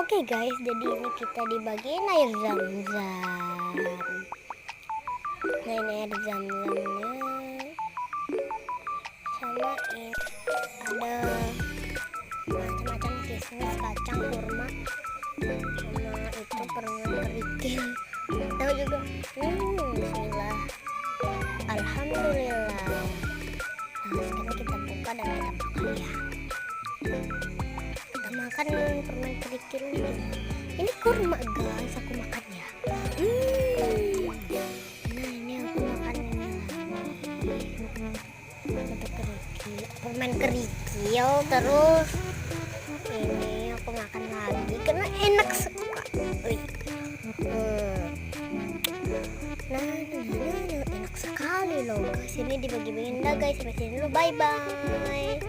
Oke guys, jadi ini kita dibagiin air zam-zam. Nah, ini air zam-zamnya. Sama ini ada macam-macam kismis, kacang, kurma, sama itu permen kerikil. Tahu juga. Bismillah. Alhamdulillah. Nah, sekarang kita buka dan kita makan ya. Kita makan permen kerikil ini kurma guys, aku makan ya. Nah, ini aku makan ini permen kerikil, terus ini aku makan lagi karena enak sekali. Nah, enak sekali loh guys. Ini dibagi-bagiin dah guys. Sampai sini dulu, bye bye.